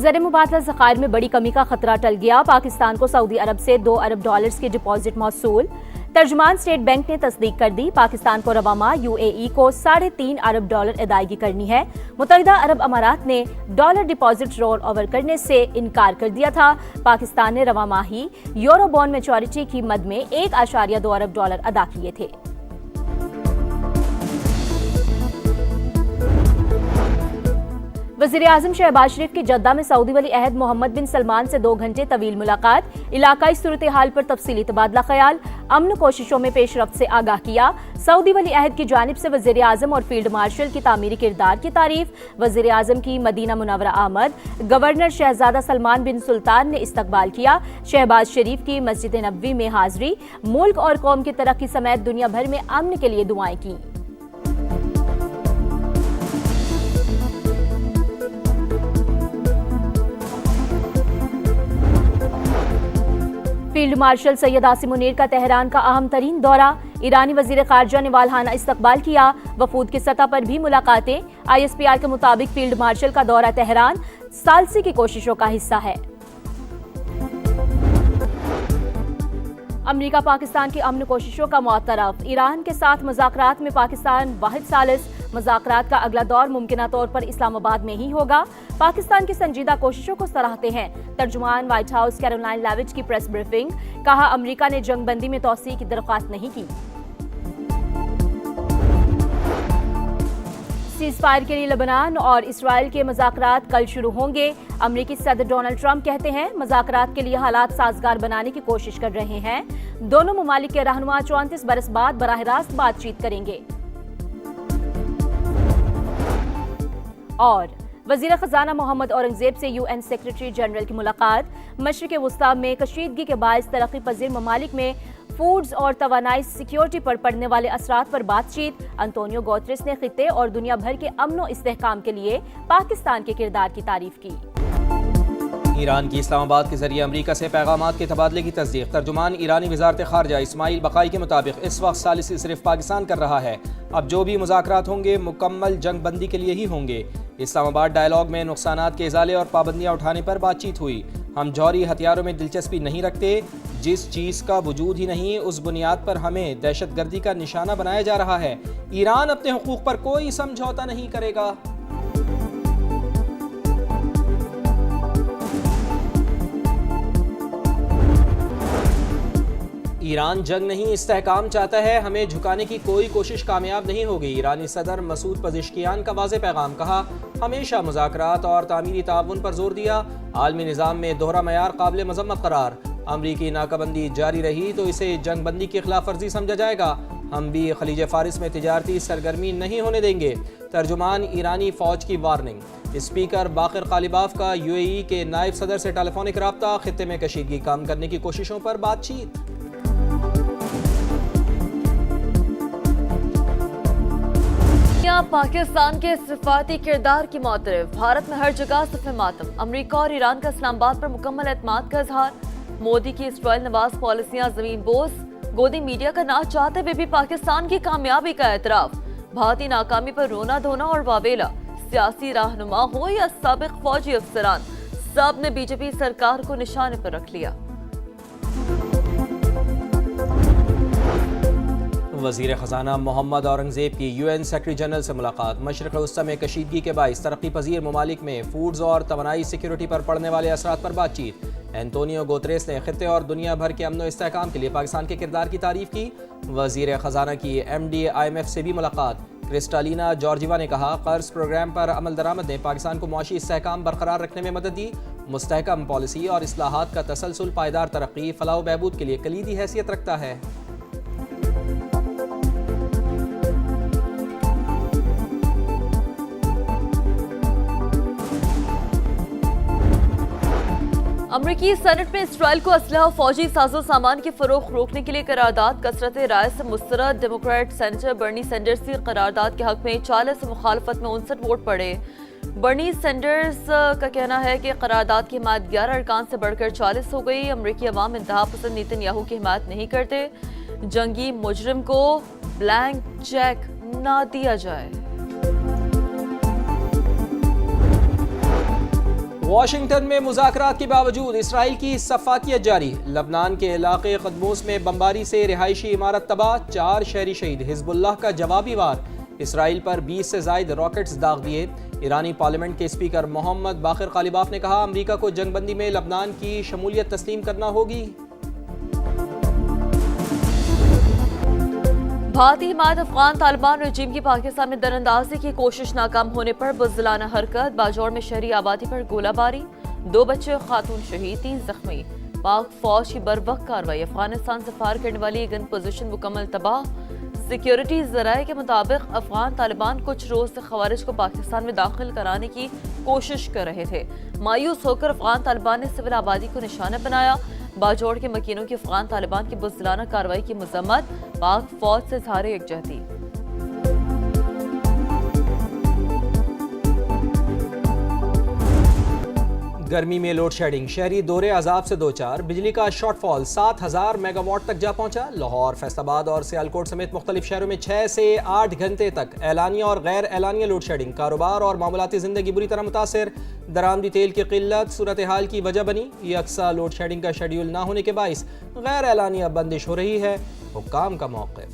ज़र मुबादला ज़खायर में बड़ी कमी का खतरा टल गया। पाकिस्तान को सऊदी अरब से $2 अरब के डिपॉजिट मौसूल। तर्जुमान स्टेट बैंक ने तस्दीक कर दी। पाकिस्तान को रवा माह UAE को $3.5 अरब अदायगी करनी है। मुत्तहिदा अरब अमारात ने डॉलर डिपॉजिट रोल ओवर करने से इनकार कर दिया था। पाकिस्तान ने रवा माही यूरो बॉन्ड मैच्योरिटी की मद में $1.2 अरब अदा किए थे। वज़ीर आज़म शहबाज शरीफ की जद्दा में सऊदी वली अहद मोहम्मद बिन सलमान से 2 घंटे तवील मुलाकात। इलाकाई सूरत हाल पर तफसीली तबादला ख्याल। अमन कोशिशों में पेशरफ्त से आगाह किया। सऊदी वली अहद की जानिब से वज़ीर आज़म और फील्ड मार्शल की तामीरी किरदार की तारीफ। वज़ीर आज़म की मदीना मुनव्वरा आमद। गवर्नर शहजादा सलमान बिन सुल्तान ने इस्तकबाल किया। शहबाज शरीफ की मस्जिद नबवी में हाजिरी। मुल्क और कौम की तरक्की समेत दुनिया भर में अमन के लिए दुआएं की। फील्ड मार्शल सैयद आसिम मुनीर का तेहरान का अहम तरीन दौरा। ईरानी वजीर खारजा ने वालहाना इस्तकबाल किया। वफूद की सतह पर भी मुलाकातें। ISPR के मुताबिक फील्ड मार्शल का दौरा तेहरान सालसी की कोशिशों का हिस्सा है। अमरीका पाकिस्तान की अमन कोशिशों का मुअतरफ। ईरान के साथ मुज़ाकरात में पाकिस्तान वाहिद सालिस। मुज़ाकरात का अगला दौर मुमकिना तौर पर इस्लामाबाद में ही होगा। पाकिस्तान की संजीदा कोशिशों को सराहते हैं। तर्जुमान व्हाइट हाउस कैरोलाइन लेविच की प्रेस ब्रीफिंग। कहा, अमरीका ने जंगबंदी में तौसीए की दरख्वास्त नहीं की। सीज फायर के लिए लेबनान और इसराइल के मुज़ाकरात कल शुरू होंगे। अमरीकी सदर डोनाल्ड ट्रंप कहते हैं मुज़ाकरात के लिए हालात साजगार बनाने की कोशिश कर रहे हैं। दोनों ममालिक के रहनुमा 34 बरस बाद बराह रास्त बातचीत करेंगे। और वज़ीर ख़ज़ाना मोहम्मद औरंगज़ेब से UN सेक्रेटरी जनरल की मुलाकात। मशरिक़ वुस्ता में कशीदगी के बायस तरक्की पज़ीर ममालिक में फूड्स और तवानाई सिक्योरिटी पर पड़ने वाले असरात पर बातचीत। अंतोनियो गुतेरेस ने खित्ते और दुनिया भर के अमन व इस्तेहकाम के लिए पाकिस्तान के किरदार की तारीफ की। ईरान की इस्लामाबाद के जरिए अमरीका से पैगामात के तबादले की तस्दीक। तर्जुमान ईरानी वज़ारत खारजा इस्माइल बकाई के मुताबिक इस वक्त सालिसी सिर्फ पाकिस्तान कर रहा है। अब जो भी मुज़ाकरात होंगे मुकम्मल जंग बंदी के लिए ही होंगे। इस्लामाबाद डायलॉग में नुकसानात के इजाले और पाबंदियाँ उठाने पर बातचीत हुई। हम जौहरी हथियारों में दिलचस्पी नहीं रखते। जिस चीज़ का वजूद ही नहीं उस बुनियाद पर हमें दहशतगर्दी का निशाना बनाया जा रहा है। ईरान अपने हुकूक पर कोई समझौता नहीं करेगा। ईरान जंग नहीं इस्तेहकाम चाहता है। हमें झुकाने की कोई कोशिश कामयाब नहीं होगी। ईरानी सदर मसूद पज़ेश्कियान का वाज़ेह पैगाम। कहा, हमेशा मुज़ाकरात और तामीरी ताउन पर जोर दिया। आलमी निज़ाम में दोहरा मयार काबिल मज़म्मत करार। अमरीकी नाकाबंदी जारी रही तो इसे जंग बंदी की खिलाफ वर्जी समझा जाएगा। हम भी खलीज फारिस में तिजारती सरगर्मी नहीं होने देंगे। तर्जुमान ईरानी फ़ौज की वार्निंग। स्पीकर बाक़िर कालिबाफ का UAE के नायब सदर से टेलीफोनिक रब्ता। खित्ते में कशीदगी कम करने की कोशिशों पर बातचीत। पाकिस्तान के सिफाती किरदार की मौतरफ। भारत में हर जगह सफ़े मातम। अमरीका और ईरान का इस्लामाबाद पर मुकम्मल एतमाद का इजहार। मोदी की इसराइल नवाज पॉलिसियां ज़मीन बोस। गोदी मीडिया का ना चाहते हुए भी पाकिस्तान की कामयाबी का एतराफ। भारतीय नाकामी पर रोना धोना और वावेला। सियासी रहनुमा हो या साबिक फौजी अफसरान, सब ने BJP सरकार को निशाने पर रख लिया। वज़ीर ख़ज़ाना मोहम्मद औरंगज़ेब की UN सेक्रेटरी जनरल से मुलाकात। मशरिक़ वुस्ता में कशीदगी के बायस तरक्की पज़ीर ममालिक में फूड्स और तवानाई सिक्योरिटी पर पड़ने वाले असरात पर बातचीत। एंटोनियो गुतेरेस ने खित्ते और दुनिया भर के अमन व इस्तेहकाम के लिए पाकिस्तान के किरदार की तारीफ की। वज़ीर ख़ज़ाना की MD IMF से भी मुलाकात। क्रिस्टालिना जॉर्जिवा ने कहा, कर्ज प्रोग्राम पर अमल दरामद ने पाकिस्तान को मुआशी इस्तेहकाम बरकरार रखने में मदद दी। मुस्तहकम पॉलिसी और इस्लाहात का तसलसल पायदार तरक्की फलाह बहबूद के लिए कलीदी हैसियत रखता है। अमरीकी सेनेट में इसराइल को असलहा और फौजी साजो सामान की फरोख्त रोकने के लिए करारदाद। कसरत राय से मुस्तरद डेमोक्रेट सेनेटर बर्नी सैंडर्स की करारदाद के हक में 40 मुखालफत में 59 वोट पड़े। बर्नी सैंडर्स का कहना है कि करारदाद की हिमायत 11 अरकान से बढ़कर 40 हो गई। अमरीकी अवाम इंतहा पसंद नेतन्याहू की हिमायत नहीं करते। जंगी मुजरिम को ब्लैंक चेक ना दिया जाए। वाशिंगटन में मुज़ाकरात के बावजूद इसराइल की सफाकियत जारी। लबनान के इलाके क़दमोस में बमबारी से रिहायशी इमारत तबाह, 4 शहरी शहीद। हिजबुल्लाह का जवाबी वार, इसराइल पर 20 से ज़ायद रॉकेट्स दाग दिए। ईरानी पार्लियामेंट के स्पीकर मोहम्मद बाक़िर ग़ालिबाफ ने कहा, अमरीका को जंगबंदी में लबनान की शमूलियत तस्लीम करना होगी। भारतीय हिमायत अफगान तालिबान रजीम की पाकिस्तान में दरअंदाजी की कोशिश नाकाम होने पर बुज़दिलाना हरकत। बाजौर में शहरी आबादी पर गोलाबारी, 2 बच्चे खातून शहीद, 3 जख्मी। पाक फौज की बरवक्त कार्रवाई, अफगानिस्तान से फायर करने वाली गन पोजीशन मुकम्मल तबाह। सिक्योरिटी ज़राए के मुताबिक अफगान तालिबान कुछ रोज से खवारिज को पाकिस्तान में दाखिल कराने की कोशिश कर रहे थे। मायूस होकर अफगान तालिबान ने सिविल आबादी को निशाना बनाया। बाजौड़ के मकीनों की अफगान तालिबान की बुज़दिलाना कार्रवाई की मजम्मत, पाक फौज से इज़हार यकजहती। गर्मी में लोड शेडिंग, शहरी दौरे अजाब से 2-4। बिजली का शॉर्टफॉल 7000 मेगावाट तक जा पहुंचा। लाहौर, फैसलाबाद और सियालकोट समेत मुख्तलिफ शहरों में 6 से 8 घंटे तक एलानिया और गैर एलानिया लोड शेडिंग। कारोबार और मामूलाती ज़िंदगी बुरी तरह मुतासर। दरामदी तेल की किल्लत सूरत हाल की वजह बनी। यकसा लोड शेडिंग का शेड्यूल ना होने के बाइस गैर एलानिया बंदिश हो रही है। हुक्काम का मौक़िफ़।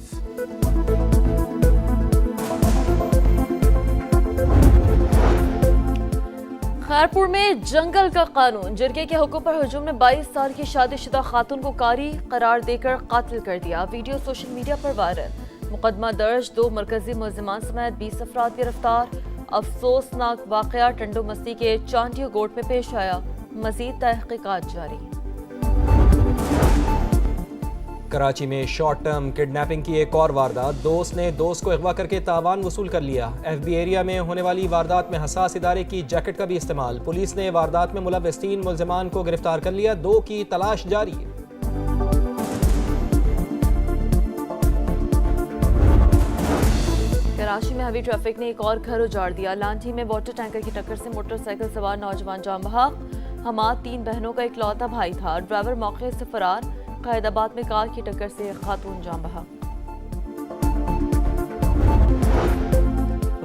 खैरपुर में जंगल का कानून, जिरगे के हुक्म पर हुजूम ने 22 साल की शादीशुदा खातून को कारी करार देकर कातिल कर दिया। वीडियो सोशल मीडिया पर वायरल। मुकदमा दर्ज, 2 मरकजी मुलजिमान समेत 20 अफराद गिरफ्तार। अफसोसनाक वाकया टंडो मस्ती के चांटियो गोट में पेश आया। मजीद तहकीकात जारी। कराची में शॉर्ट टर्म किडनैपिंग की एक और वारदात, दोस्त ने दोस्त को अगवा करके तावान वसूल कर लिया। FB एरिया में होने वाली वारदात में हसास इदारे की जैकेट का भी इस्तेमाल। पुलिस ने वारदात में मुलव्वस 3 मुलजिमान को गिरफ्तार कर लिया, 2 की तलाश जारी है। कराची में हेवी ट्रैफिक ने एक और घर उजाड़ दिया। लांठी में वाटर टैंकर की टक्कर से मोटरसाइकिल सवार नौजवान जान बहक। हमाद 3 बहनों का इकलौता भाई था, ड्राइवर मौके से फरार। कैदाबाद में कार की टक्कर से खातून जान बहक।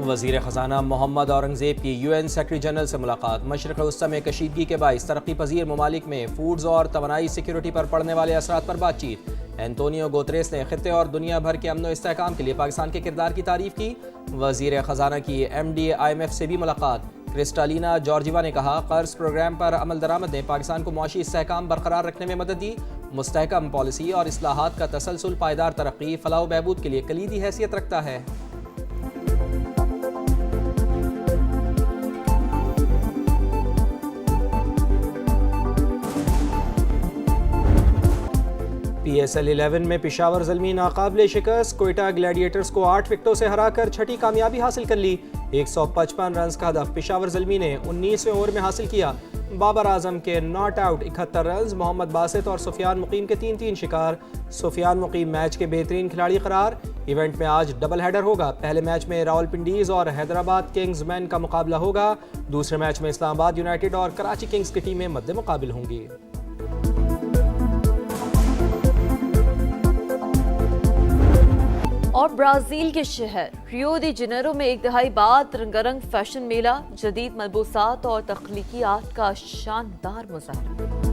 वज़ीर ख़जाना मोहम्मद औरंगज़ेब की UN सेक्रेटरी जनरल से मुलाकात। मशरिक़ वस्ता में कशीदगी के बाइस तरक्की पजीर ममालिक में फूड्स और तवानाई सिक्योरिटी पर पड़ने वाले असरात पर बातचीत। एंटोनियो गुतेरेस ने खित्ते और दुनिया भर के अमन व इस्तेहकाम के लिए पाकिस्तान के किरदार की तारीफ की। वज़ीर ख़जाना की MD IMF से भी मुलाकात। क्रिस्टालिना जॉर्जिवा ने कहा, कर्ज प्रोग्राम पर अमल दरामद ने पाकिस्तान को मुआशी इस्तेहकाम बरकरार रखने में मदद दी। मुस्तहकम पॉलिसी और इस्लाहात का तसलसल पायदार तरक्की, फलाह व बहबूद के लिए कलीदी हैसियत रखता है। PSL 11 में पेशावर ज़ल्मी नाकाबिले शिकस्त। कोयटा ग्लैडिएटर्स को 8 विकेटों से हराकर छठी कामयाबी हासिल कर ली। 155 रन का हदफ पेशावर ज़ल्मी ने 19वें ओवर में हासिल किया। बाबर आजम के not out 71 run, Mohammad Basit और सुफियान मुकीम के 3-3 शिकार। सुफियान मुकीम मैच के बेहतरीन खिलाड़ी करार। इवेंट में आज डबल हेडर होगा। पहले मैच में रावलपिंडीज और हैदराबाद किंग्स मैन का मुकाबला होगा। दूसरे मैच में इस्लामाबाद यूनाइटेड और कराची किंग्स की टीमें मद्दे मुकाबिल होंगी। और ब्राज़ील के शहर रियो दी जेनेरो में 1 दहाई बाद रंगारंग फैशन मेला, जदीद मलबूसात और तख्लीकी आर्ट का शानदार मुजाहरा।